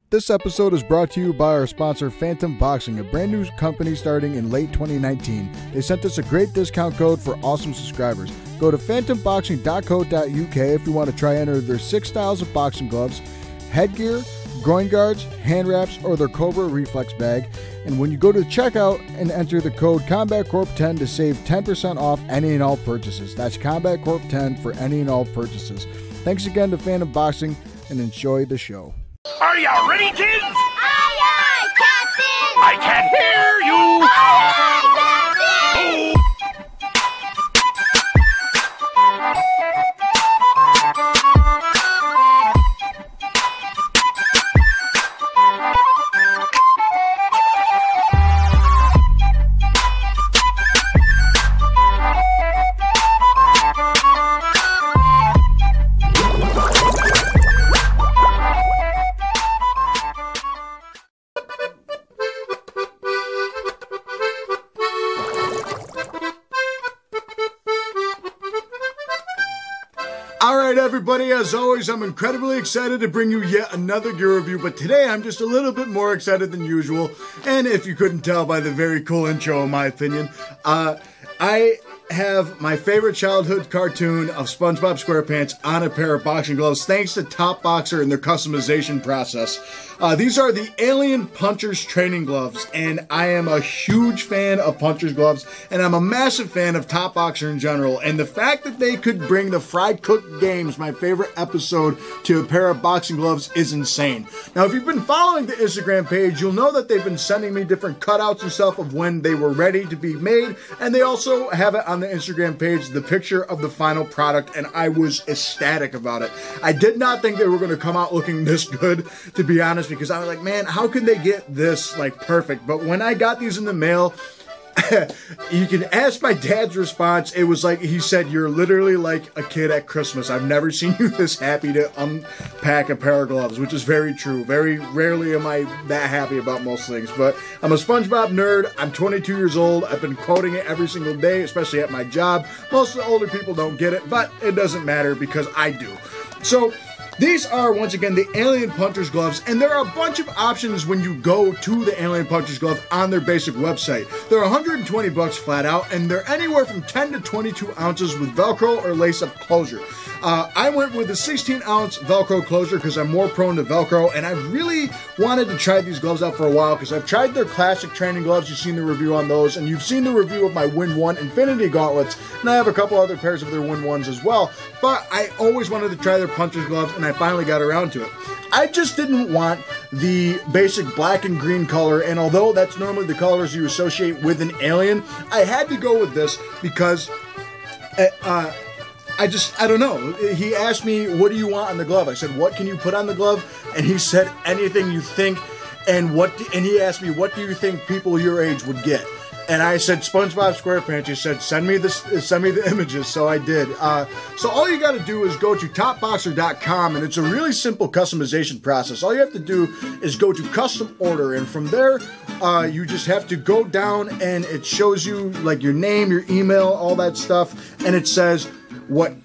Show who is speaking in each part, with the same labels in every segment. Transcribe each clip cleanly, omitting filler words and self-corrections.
Speaker 1: This episode is brought to you by our sponsor, Phantom Boxing, a brand new company starting in late 2019. They sent us a great discount code for awesome subscribers. Go to phantomboxing.co.uk if you want to try enter their 6 styles of boxing gloves, headgear, groin guards, hand wraps, or their Cobra Reflex bag. And when you go to checkout and enter the code CombatCorp10 to save 10% off any and all purchases. That's CombatCorp10 for any and all purchases. Thanks again to Phantom Boxing and enjoy the show.
Speaker 2: Are you ready, kids?
Speaker 3: Aye, aye, Captain!
Speaker 2: I can't hear you!
Speaker 3: Aye, aye, Captain!
Speaker 1: Alright everybody, as always, I'm incredibly excited to bring you yet another gear review, but today I'm just a little bit more excited than usual, and if you couldn't tell by the very cool intro in my opinion, I have my favorite childhood cartoon of SpongeBob SquarePants on a pair of boxing gloves thanks to TopBoxer and their customization process. These are the Alien Punchers training gloves, and I am a huge fan of Punchers gloves, and I'm a massive fan of TopBoxer in general, and the fact that they could bring the Fried Cook Games, my favorite episode, to a pair of boxing gloves is insane. Now, if you've been following the Instagram page, you'll know that they've been sending me different cutouts and stuff of when they were ready to be made, and they also have it on the Instagram page, the picture of the final product, and I was ecstatic about it. I did not think they were going to come out looking this good, to be honest, because I was like, man, how can they get this, like, perfect? But when I got these in the mail, you can ask my dad's response. It was like, he said, you're literally like a kid at Christmas. I've never seen you this happy to unpack a pair of gloves, which is very true. Very rarely am I that happy about most things, but I'm a SpongeBob nerd. I'm 22 years old. I've been quoting it every single day, especially at my job. Most of the older people don't get it, but it doesn't matter because I do. So these are, once again, the Alien Punchers gloves, and there are a bunch of options when you go to the Alien Punchers glove on their basic website. They're 120 bucks flat out, and they're anywhere from 10 to 22 ounces with Velcro or lace-up closure. I went with a 16-ounce Velcro closure because I'm more prone to Velcro, and I really wanted to try these gloves out for a while because I've tried their classic training gloves. You've seen the review on those, and you've seen the review of my Win 1 Infinity gauntlets, and I have a couple other pairs of their Win 1s as well, but I always wanted to try their Punchers gloves, and I finally got around to it. I just didn't want the basic black and green color, and although that's normally the colors you associate with an alien, I had to go with this because I don't know. He asked me, what do you want on the glove? I said, what can you put on the glove? And he said, anything you think. And he asked me, what do you think people your age would get? And I said, SpongeBob SquarePants. He said, send me the images. So I did. So all you got to do is go to TopBoxer.com, and it's a really simple customization process. All you have to do is go to custom order, and from there, you just have to go down, and it shows you like your name, your email, all that stuff, and it says, what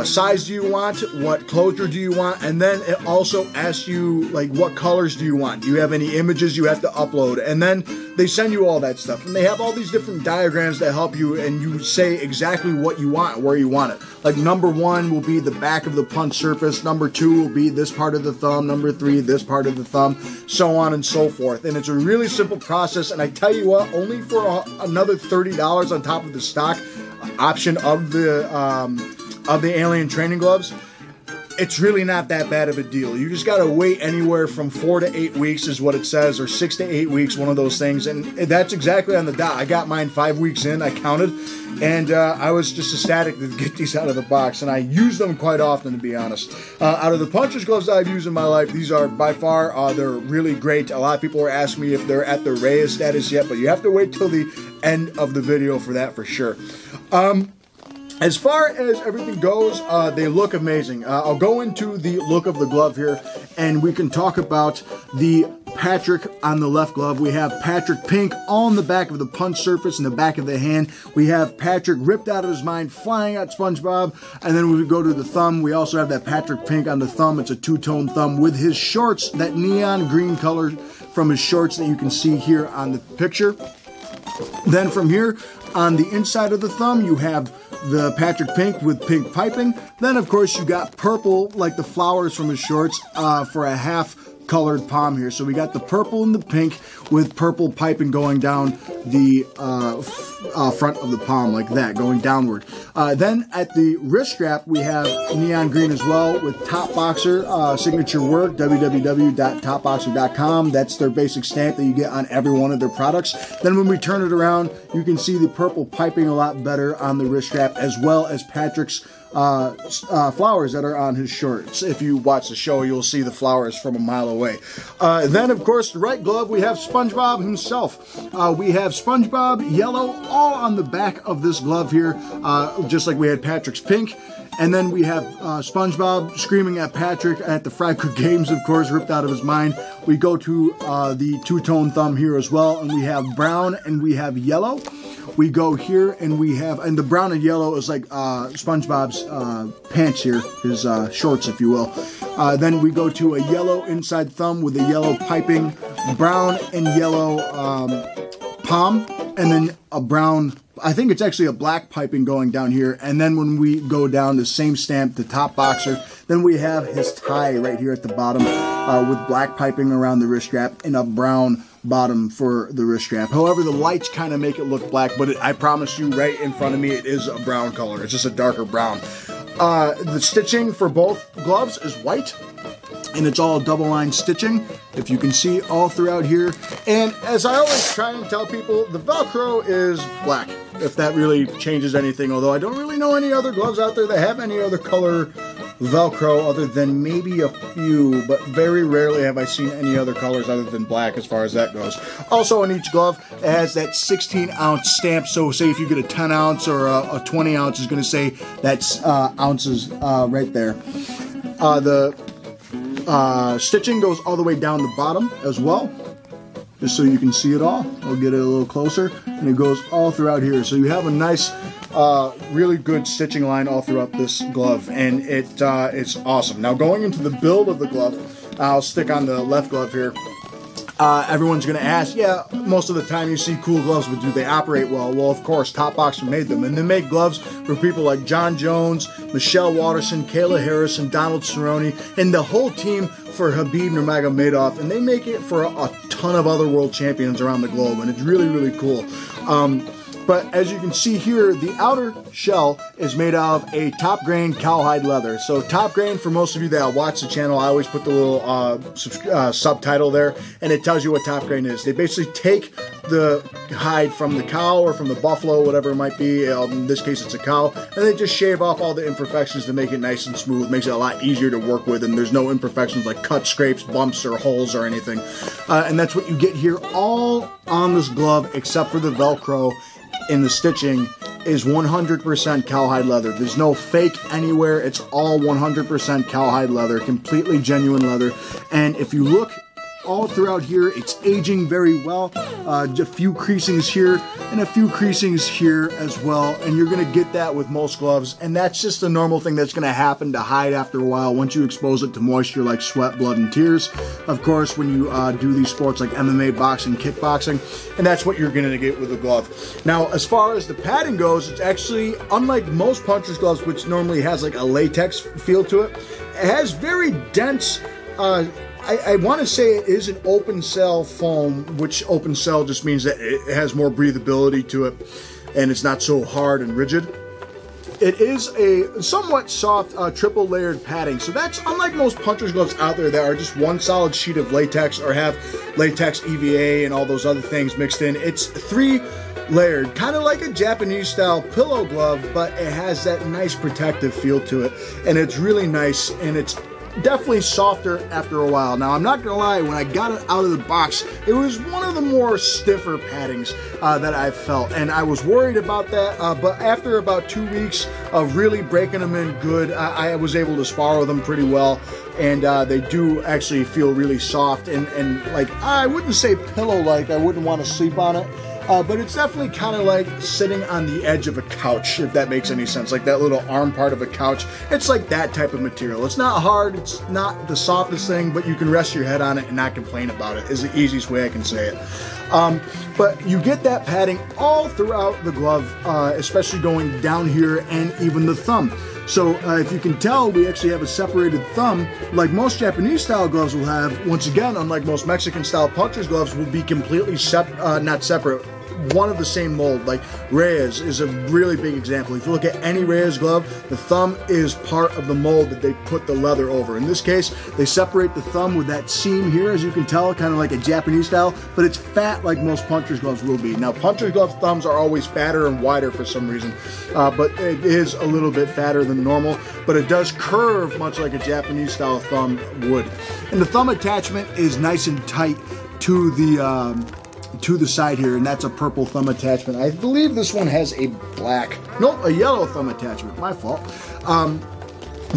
Speaker 1: size do you want, what closure do you want, and then it also asks you, like, what colors do you want, do you have any images you have to upload, and then they send you all that stuff, and they have all these different diagrams that help you, and you say exactly what you want, where you want it. Like, number 1 will be the back of the punch surface, number 2 will be this part of the thumb, number 3, this part of the thumb, so on and so forth, and it's a really simple process, and I tell you what, only for another $30 on top of the stock option of the Alien training gloves, it's really not that bad of a deal. You just gotta wait anywhere from 4 to 8 weeks is what it says, or 6 to 8 weeks, one of those things, and that's exactly on the dot. I got mine 5 weeks in, I counted, and I was just ecstatic to get these out of the box, and I use them quite often, to be honest. Out of the Punchers gloves I've used in my life, these are by far, they're really great. A lot of people are asking me if they're at the Reyes status yet, but you have to wait till the end of the video for that for sure. As far as everything goes, they look amazing. I'll go into the look of the glove here, and we can talk about the Patrick on the left glove. We have Patrick pink on the back of the punch surface and the back of the hand. We have Patrick ripped out of his mind, flying at SpongeBob. And then when we go to the thumb, we also have that Patrick pink on the thumb. It's a two-tone thumb with his shorts, that neon green color from his shorts that you can see here on the picture. Then from here, on the inside of the thumb, you have the Patrick pink with pink piping. Then, of course, you got purple, like the flowers from his shorts, for a half colored palm here. So we got the purple and the pink with purple piping going down the front of the palm like that, going downward. Then at the wrist strap, we have neon green as well with TopBoxer signature work, www.topboxer.com. That's their basic stamp that you get on every one of their products. Then when we turn it around, you can see the purple piping a lot better on the wrist strap, as well as Patrick's flowers that are on his shorts. If you watch the show, you'll see the flowers from a mile away. Then, of course, the right glove, we have SpongeBob himself. We have SpongeBob yellow all on the back of this glove here, just like we had Patrick's pink. And then we have SpongeBob screaming at Patrick at the Fry Cook Games, of course, ripped out of his mind. We go to the two-tone thumb here as well, and we have brown and we have yellow. We go here and we have, and the brown and yellow is like SpongeBob's pants here, his shorts, if you will. Then we go to a yellow inside thumb with a yellow piping, brown and yellow palm, and then a brown, I think it's actually a black piping going down here. And then when we go down the same stamp, the TopBoxer, then we have his tie right here at the bottom with black piping around the wrist strap and a brown bottom for the wrist strap. However, the lights kind of make it look black, but I promise you right in front of me, it is a brown color. It's just a darker brown. The stitching for both gloves is white, and it's all double line stitching, if you can see all throughout here. And as I always try and tell people, the Velcro is black, if that really changes anything, although I don't really know any other gloves out there that have any other color Velcro other than maybe a few, but very rarely have I seen any other colors other than black as far as that goes. Also on each glove, it has that 16-ounce stamp, so say if you get a 10-ounce or a 20-ounce, is going to say that's ounces right there. The stitching goes all the way down the bottom as well, just so you can see it all. I'll get it a little closer, and it goes all throughout here. So you have a nice, really good stitching line all throughout this glove, and it's awesome. Now going into the build of the glove, I'll stick on the left glove here. Everyone's going to ask, yeah, most of the time you see cool gloves, but do they operate well? Well, of course, TopBoxer made them, and they make gloves for people like John Jones, Michelle Watterson, Kayla Harris, and Donald Cerrone, and the whole team for Khabib Nurmagomedov, and they make it for a ton of other world champions around the globe, and it's really, really cool. But as you can see here, the outer shell is made out of a top grain cowhide leather. So top grain, for most of you that watch the channel, I always put the little subtitle there, and it tells you what top grain is. They basically take the hide from the cow or from the buffalo, whatever it might be. In this case, it's a cow, and they just shave off all the imperfections to make it nice and smooth. Makes it a lot easier to work with, and there's no imperfections like cuts, scrapes, bumps, or holes or anything. And that's what you get here, all on this glove, except for the Velcro. In the stitching is 100% cowhide leather. There's no fake anywhere. It's all 100% cowhide leather, completely genuine leather. And if you look all throughout here, it's aging very well. A few creasings here and a few creasings here as well. And you're gonna get that with most gloves. And that's just a normal thing that's gonna happen to hide after a while once you expose it to moisture like sweat, blood, and tears. Of course, when you do these sports like MMA, boxing, kickboxing, and that's what you're gonna get with a glove. Now, as far as the padding goes, it's actually, unlike most puncher's gloves, which normally has like a latex feel to it, it has very dense, I want to say it is an open cell foam, which open cell just means that it has more breathability to it and it's not so hard and rigid. It is a somewhat soft triple layered padding, so that's unlike most puncher's gloves out there that are just one solid sheet of latex or have latex EVA and all those other things mixed in. It's 3 layered, kind of like a Japanese style pillow glove, but it has that nice protective feel to it, and it's really nice, and it's definitely softer after a while. Now, I'm not gonna lie, when I got it out of the box, it was one of the more stiffer paddings that I've felt, and I was worried about that, but after about 2 weeks of really breaking them in good, I was able to spar with them pretty well. and they do actually feel really soft and like, I wouldn't say pillow-like, I wouldn't want to sleep on it, but it's definitely kind of like sitting on the edge of a couch, if that makes any sense, like that little arm part of a couch. It's like that type of material. It's not hard, it's not the softest thing, but you can rest your head on it and not complain about it, is the easiest way I can say it. But you get that padding all throughout the glove, especially going down here and even the thumb. So if you can tell, we actually have a separated thumb, like most Japanese style gloves will have. Once again, unlike most Mexican style puncher's gloves, will be completely not separate, one of the same mold. Like Reyes is a really big example. If you look at any Reyes glove, the thumb is part of the mold that they put the leather over. In this case, they separate the thumb with that seam here, as you can tell, kind of like a Japanese style, but it's fat like most puncher's gloves will be. Now, puncher's glove thumbs are always fatter and wider for some reason, but it is a little bit fatter than normal, but it does curve much like a Japanese style thumb would. And the thumb attachment is nice and tight to the side here, and that's a purple thumb attachment. I believe this one has a yellow thumb attachment. My fault.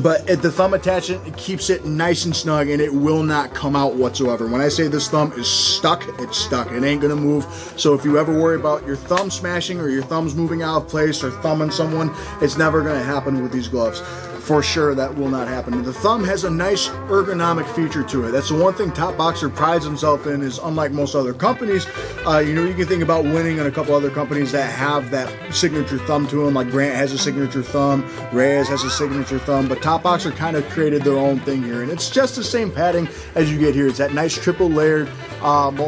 Speaker 1: But the thumb attachment, it keeps it nice and snug, and it will not come out whatsoever. When I say this thumb is stuck, it's stuck. It ain't gonna move. So if you ever worry about your thumb smashing or your thumbs moving out of place or thumbing someone, it's never gonna happen with these gloves. For sure, that will not happen. The thumb has a nice ergonomic feature to it. That's the one thing TopBoxer prides himself in, is unlike most other companies, you can think about Winning and a couple other companies that have that signature thumb to them, like Grant has a signature thumb, Reyes has a signature thumb, but TopBoxer kind of created their own thing here, and it's just the same padding as you get here. It's that nice triple layered, open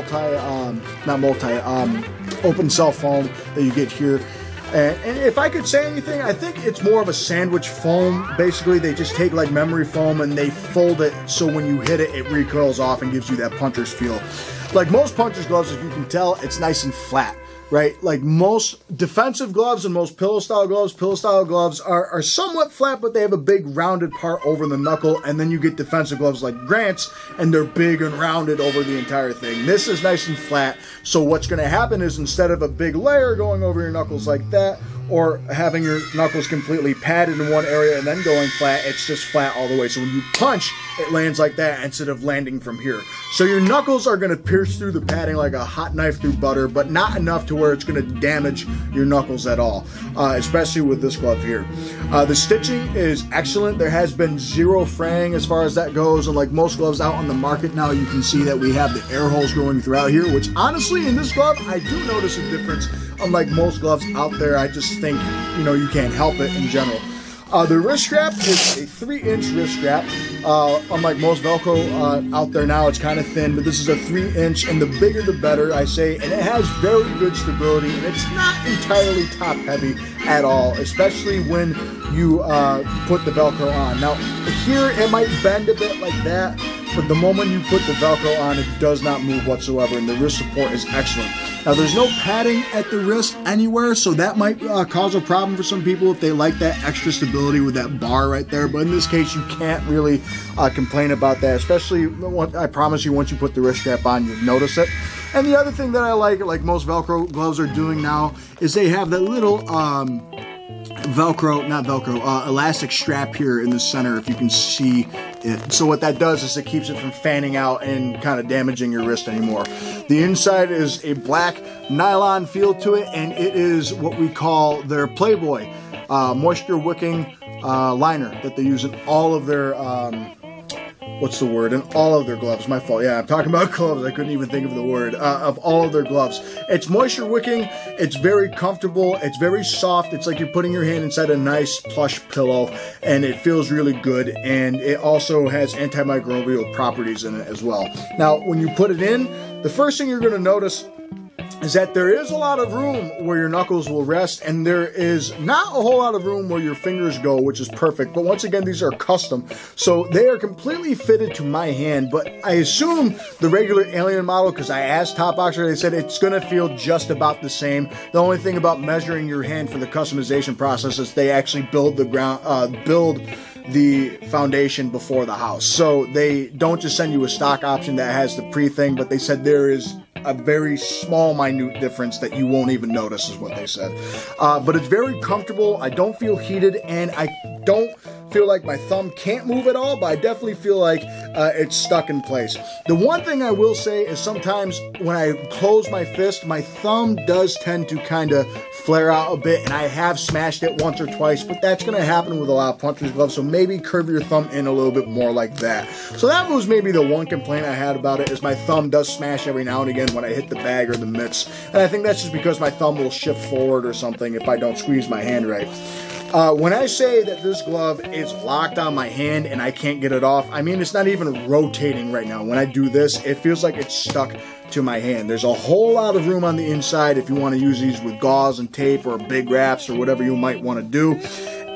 Speaker 1: cell foam that you get here. And if I could say anything, I think it's more of a sandwich foam. Basically, they just take like memory foam and they fold it so when you hit it, it recurls off and gives you that puncher's feel. Like most puncher's gloves, if you can tell, it's nice and flat, right? Like most defensive gloves and most pillow style gloves are somewhat flat, but they have a big rounded part over the knuckle. And then you get defensive gloves like Grant's, and they're big and rounded over the entire thing. This is nice and flat. So what's going to happen is, instead of a big layer going over your knuckles like that, or having your knuckles completely padded in one area and then going flat, it's just flat all the way. So when you punch, it lands like that instead of landing from here. So your knuckles are going to pierce through the padding like a hot knife through butter, but not enough to where it's going to damage your knuckles at all, especially with this glove here. The stitching is excellent. There has been zero fraying as far as that goes, and like most gloves out on the market now, you can see that we have the air holes going throughout here, which honestly, in this glove, I do notice a difference. Unlike most gloves out there, I just think, you can't help it in general. The wrist strap is a 3-inch wrist strap. Unlike most Velcro out there now, it's kind of thin, but this is a 3-inch, and the bigger the better, I say, and it has very good stability, and it's not entirely top heavy at all, especially when you put the Velcro on. Now, here it might bend a bit like that, but the moment you put the Velcro on, it does not move whatsoever, and the wrist support is excellent. Now, there's no padding at the wrist anywhere, so that might cause a problem for some people if they like that extra stability with that bar right there, but in this case, you can't really complain about that, especially, I promise you, once you put the wrist strap on, you'll notice it. And the other thing that I like most Velcro gloves are doing now, is they have that little elastic strap here in the center, if you can see it. So what that does is it keeps it from fanning out and kind of damaging your wrist anymore. The inside is a black nylon feel to it, and it is what we call their Playboy moisture wicking liner that they use in all of their in all of their gloves. My fault. Yeah, I'm talking about gloves. I couldn't even think of the word. Of all of their gloves. It's moisture wicking. It's very comfortable. It's very soft. It's like you're putting your hand inside a nice plush pillow, and it feels really good. And it also has antimicrobial properties in it as well. Now, when you put it in, the first thing you're going to notice is that there is a lot of room where your knuckles will rest, and there is not a whole lot of room where your fingers go, which is perfect. But once again, these are custom, so they are completely fitted to my hand. But I assume the regular Alien model, because I asked TopBoxer, they said it's going to feel just about the same. The only thing about measuring your hand for the customization process is they actually build the foundation before the house. So they don't just send you a stock option that has the pre-thing, but they said there is a very small, minute difference that you won't even notice, is what they said. But it's very comfortable. I don't feel heated, and I don't feel like my thumb can't move at all, but I definitely feel like it's stuck in place. The one thing I will say is sometimes when I close my fist, my thumb does tend to kind of flare out a bit, and I have smashed it once or twice, but that's going to happen with a lot of puncher's gloves, so maybe curve your thumb in a little bit more like that. So that was maybe the one complaint I had about it, is my thumb does smash every now and again when I hit the bag or the mitts, and I think that's just because my thumb will shift forward or something if I don't squeeze my hand right. When I say that this glove is locked on my hand and I can't get it off, I mean it's not even rotating right now. When I do this, it feels like it's stuck to my hand. There's a whole lot of room on the inside if you want to use these with gauze and tape or big wraps or whatever you might want to do.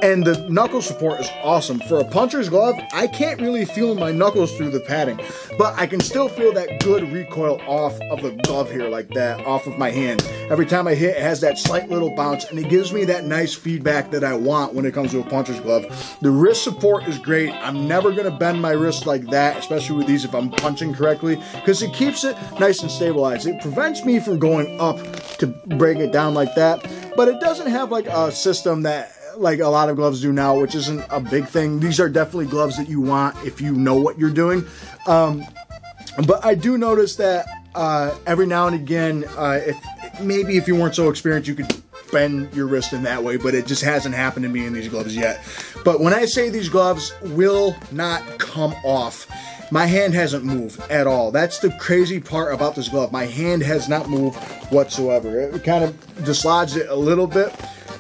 Speaker 1: And the knuckle support is awesome. For a puncher's glove, I can't really feel my knuckles through the padding, but I can still feel that good recoil off of the glove here like that, off of my hand. Every time I hit, it has that slight little bounce, and it gives me that nice feedback that I want when it comes to a puncher's glove. The wrist support is great. I'm never going to bend my wrist like that, especially with these if I'm punching correctly, because it keeps it nice and stabilized. It prevents me from going up to break it down like that, but it doesn't have like a system that like a lot of gloves do now, which isn't a big thing. These are definitely gloves that you want if you know what you're doing. But I do notice that every now and again, if you weren't so experienced, you could bend your wrist in that way, but it just hasn't happened to me in these gloves yet. But when I say these gloves will not come off, my hand hasn't moved at all. That's the crazy part about this glove. My hand has not moved whatsoever. It kind of dislodged it a little bit.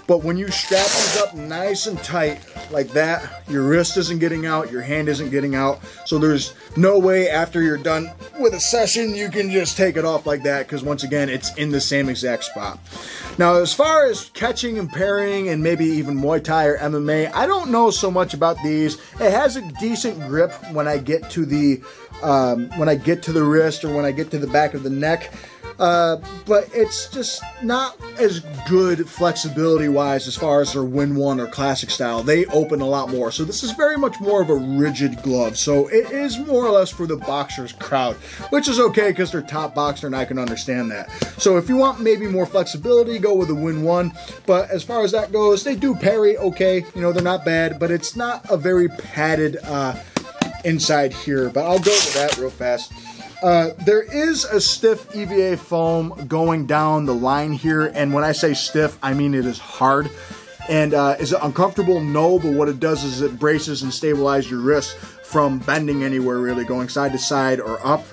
Speaker 1: But when you strap these up nice and tight like that, your wrist isn't getting out, your hand isn't getting out. So there's no way after you're done with a session you can just take it off like that, because once again, it's in the same exact spot. Now, as far as catching and parrying and maybe even Muay Thai or MMA, I don't know so much about these. It has a decent grip when I get to the wrist or when I get to the back of the neck. But it's just not as good flexibility-wise as far as their Win 1 or Classic style. They open a lot more. So this is very much more of a rigid glove. So it is more or less for the boxers crowd, which is okay because they're TopBoxer and I can understand that. So if you want maybe more flexibility, go with the Win 1. But as far as that goes, they do parry okay. You know, they're not bad, but it's not a very padded inside here. But I'll go with that real fast. There is a stiff EVA foam going down the line here, and when I say stiff, I mean it is hard. And is it uncomfortable? No, but what it does is it braces and stabilizes your wrist from bending anywhere, really, going side to side or up.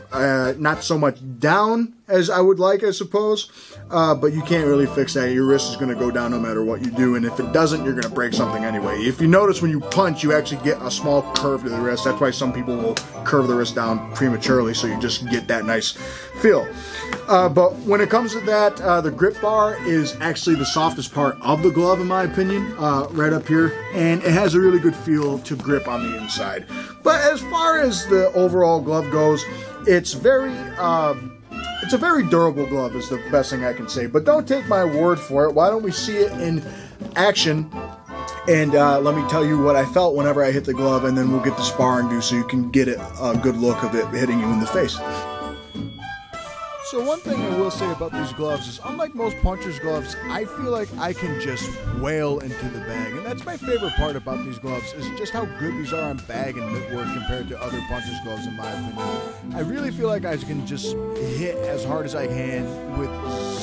Speaker 1: Not so much down as I would like, I suppose, but you can't really fix that. Your wrist is going to go down no matter what you do, and if it doesn't, you're going to break something anyway. If you notice when you punch, you actually get a small curve to the wrist. That's why some people will curve the wrist down prematurely, so you just get that nice feel. But when it comes to that, the grip bar is actually the softest part of the glove, in my opinion, right up here, and it has a really good feel to grip on the inside. But as far as the overall glove goes, it's a very durable glove is the best thing I can say. But don't take my word for it. Why don't we see it in action? And let me tell you what I felt whenever I hit the glove, and then we'll get the sparring do so you can get a good look of it hitting you in the face.
Speaker 4: So one thing I will say about these gloves is, unlike most puncher's gloves, I feel like I can just wail into the bag. And that's my favorite part about these gloves, is just how good these are on bag and mitt work compared to other puncher's gloves, in my opinion. I really feel like I can just hit as hard as I can with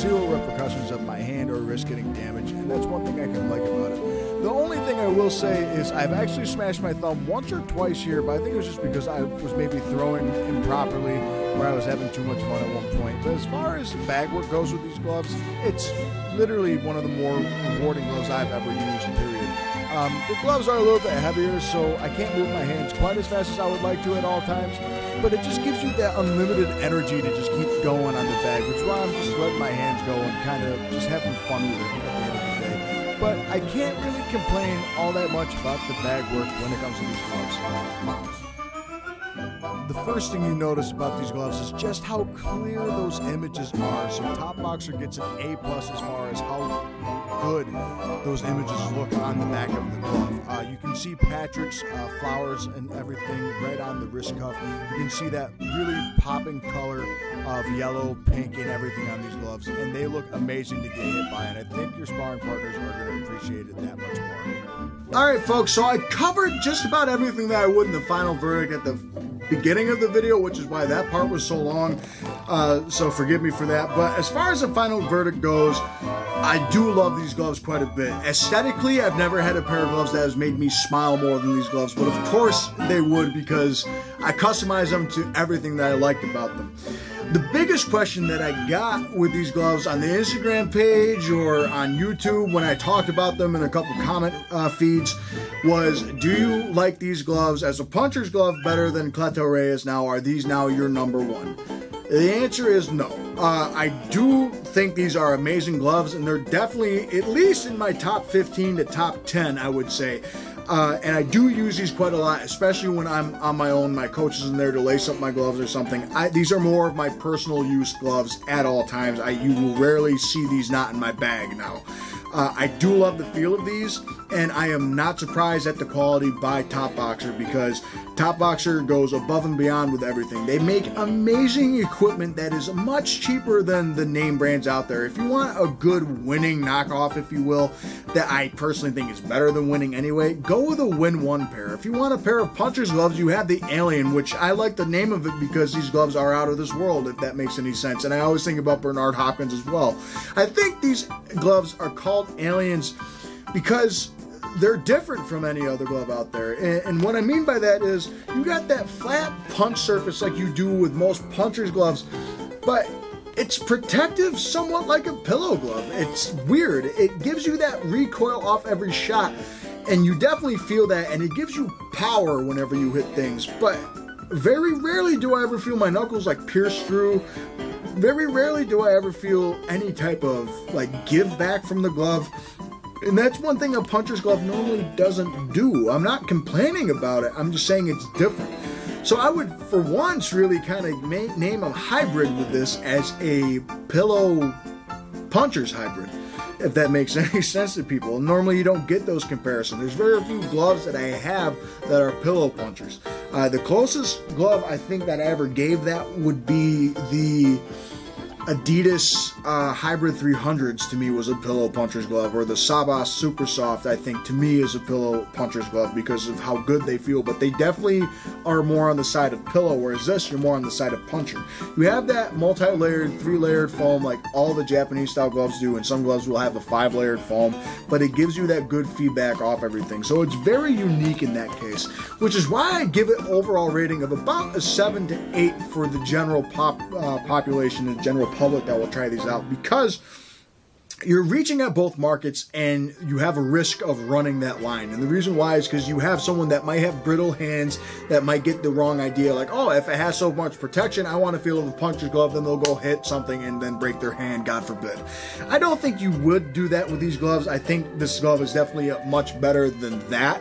Speaker 4: zero repercussions of my hand or wrist getting damaged. And that's one thing I can like about it. The only thing I will say is I've actually smashed my thumb once or twice here, but I think it was just because I was maybe throwing improperly, where I was having too much fun at one point. But as far as bag work goes with these gloves, it's literally one of the more rewarding gloves I've ever used, period. The gloves are a little bit heavier, so I can't move my hands quite as fast as I would like to at all times, but it just gives you that unlimited energy to just keep going on the bag, which is why I'm just letting my hands go and kind of just having fun with it at the end of the day. But I can't really complain all that much about the bag work when it comes to these gloves. The first thing you notice about these gloves is just how clear those images are. So TopBoxer gets an A+ as far as how good those images look on the back of the glove. You can see Patrick's flowers and everything right on the wrist cuff. You can see that really popping color of yellow, pink, and everything on these gloves, and they look amazing to get hit by, and I think your sparring partners are going to appreciate it that much more.
Speaker 1: Alright folks, so I covered just about everything that I would in the final verdict at the beginning of the video, which is why that part was so long, so forgive me for that. But as far as the final verdict goes, I do love these gloves quite a bit. Aesthetically, I've never had a pair of gloves that has made me smile more than these gloves, but of course they would, because I customize them to everything that I liked about them. The biggest question that I got with these gloves on the Instagram page or on YouTube when I talked about them in a couple comment feeds was, do you like these gloves as a puncher's glove better than Cleto Reyes now? Are these now your number one? The answer is no. I do think these are amazing gloves, and they're definitely at least in my top 15 to top 10, I would say. And I do use these quite a lot, especially when I'm on my own. My coach is in there to lace up my gloves or something. These are more of my personal use gloves at all times. You will rarely see these not in my bag now. I do love the feel of these, and I am not surprised at the quality by TopBoxer, because TopBoxer goes above and beyond with everything. They make amazing equipment that is much cheaper than the name brands out there. If you want a good winning knockoff, if you will, that I personally think is better than winning anyway, go with a Win 1 pair. If you want a pair of puncher's gloves, you have the Alien, which I like the name of it because these gloves are out of this world, if that makes any sense. And I always think about Bernard Hopkins as well. I think these gloves are called Aliens because they're different from any other glove out there. And what I mean by that is you got that flat punch surface like you do with most puncher's gloves, but it's protective somewhat like a pillow glove. It's weird. It gives you that recoil off every shot, and you definitely feel that, and it gives you power whenever you hit things. But very rarely do I ever feel my knuckles like pierce through. Very rarely do I ever feel any type of like give back from the glove. And that's one thing a puncher's glove normally doesn't do. I'm not complaining about it. I'm just saying it's different. So I would, for once, really kind of name a hybrid with this as a pillow puncher's hybrid, if that makes any sense to people. Normally you don't get those comparisons. There's very few gloves that I have that are pillow punchers. The closest glove I think that I ever gave that would be the Adidas Hybrid 300s. To me was a pillow puncher's glove, or the Sabas Super Soft, I think, to me is a pillow puncher's glove because of how good they feel, but they definitely are more on the side of pillow, whereas this, you're more on the side of puncher. You have that multi-layered, 3-layered foam like all the Japanese style gloves do, and some gloves will have a 5-layered foam, but it gives you that good feedback off everything. So it's very unique in that case, which is why I give it overall rating of about a 7 to 8 for the general population and general public that will try these out, because you're reaching at both markets and you have a risk of running that line. And the reason why is because you have someone that might have brittle hands that might get the wrong idea, like, oh, if it has so much protection, I want to feel the puncher's glove, then they'll go hit something and then break their hand, God forbid. I don't think you would do that with these gloves. I think this glove is definitely much better than that.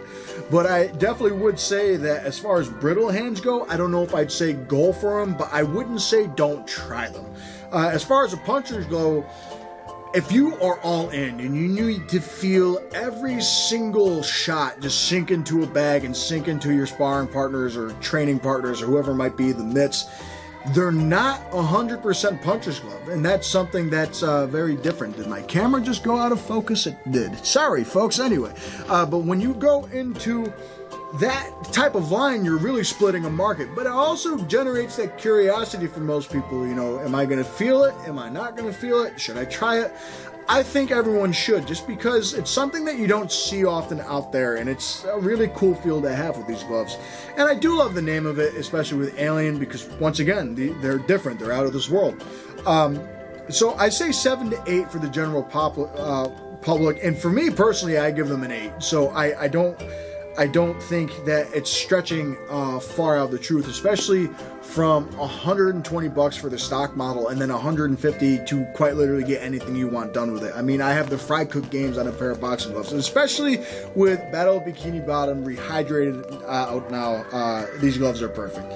Speaker 1: But I definitely would say that as far as brittle hands go, I don't know if I'd say go for them, but I wouldn't say don't try them. As far as the punchers go, if you are all in and you need to feel every single shot just sink into a bag and sink into your sparring partners or training partners or whoever might be, the mitts, they're not 100% puncher's glove, and that's something that's very different. Did my camera just go out of focus? It did. Sorry, folks. Anyway, but when you go into that type of line, you're really splitting a market, but it also generates that curiosity for most people. You know, am I going to feel it? Am I not going to feel it? Should I try it? I think everyone should, just because it's something that you don't see often out there, and it's a really cool feel to have with these gloves. And I do love the name of it, especially with Alien, because once again, they're different. They're out of this world. So I say 7 to 8 for the general public, and for me personally, I give them an 8. So I don't think that it's stretching far out of the truth, especially from $120 for the stock model and then $150 to quite literally get anything you want done with it. I mean, I have the Fry Cook Games on a pair of boxing gloves, and especially with Battle of Bikini Bottom Re-hydrated out now, these gloves are perfect.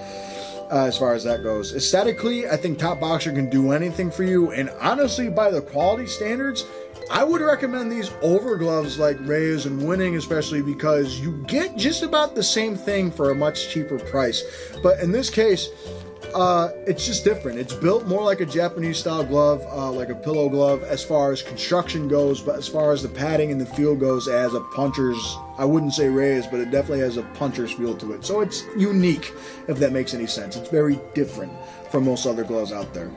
Speaker 1: As far as that goes. Aesthetically, I think TopBoxer can do anything for you, and honestly, by the quality standards, I would recommend these over gloves like Reyes and Winning, especially because you get just about the same thing for a much cheaper price. But in this case, it's just different. It's built more like a Japanese style glove, like a pillow glove as far as construction goes, but as far as the padding and the feel goes, it has a puncher's, I wouldn't say raise, but it definitely has a puncher's feel to it. So it's unique, if that makes any sense. It's very different from most other gloves out there.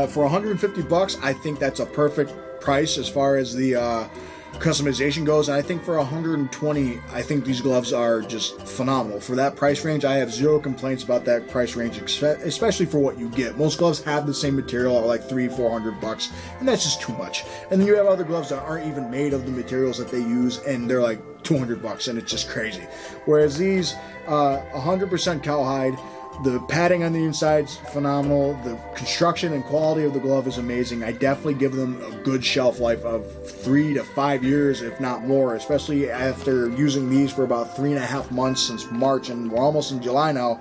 Speaker 1: For $150, I think that's a perfect price as far as the customization goes, and I think for $120, I think these gloves are just phenomenal. For that price range, I have zero complaints about that price range, especially for what you get. Most gloves have the same material at like $300-400, and that's just too much. And then you have other gloves that aren't even made of the materials that they use, and they're like $200, and it's just crazy. Whereas these, 100% cowhide. The padding on the inside's phenomenal. The construction and quality of the glove is amazing. I definitely give them a good shelf life of 3 to 5 years, if not more, especially after using these for about 3.5 months since March, and we're almost in July now,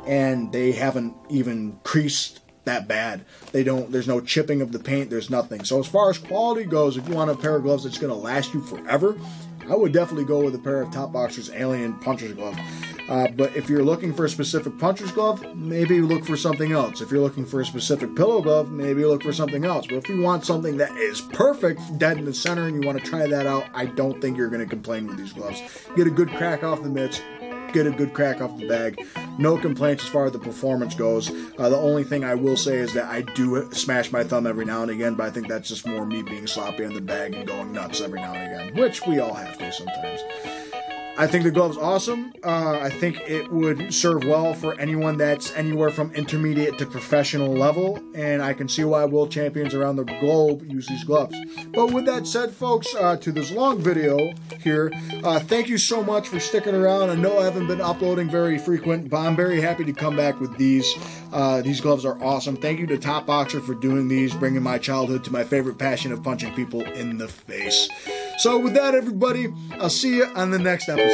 Speaker 1: and they haven't even creased that bad. There's no chipping of the paint, there's nothing. So as far as quality goes, if you want a pair of gloves that's going to last you forever, I would definitely go with a pair of TopBoxer's Alien Puncher's Glove. But if you're looking for a specific puncher's glove, maybe look for something else. If you're looking for a specific pillow glove, maybe look for something else. But if you want something that is perfect, dead in the center, and you want to try that out, I don't think you're going to complain with these gloves. Get a good crack off the mitts, get a good crack off the bag. No complaints as far as the performance goes. The only thing I will say is that I do smash my thumb every now and again, but I think that's just more me being sloppy on the bag and going nuts every now and again, which we all have to sometimes. I think the glove's awesome. I think it would serve well for anyone that's anywhere from intermediate to professional level, and I can see why world champions around the globe use these gloves. But with that said, folks, to this long video here, thank you so much for sticking around. I know I haven't been uploading very frequent, but I'm very happy to come back with these. These gloves are awesome. Thank you to TopBoxer for doing these, bringing my childhood to my favorite passion of punching people in the face. So with that, everybody, I'll see you on the next episode.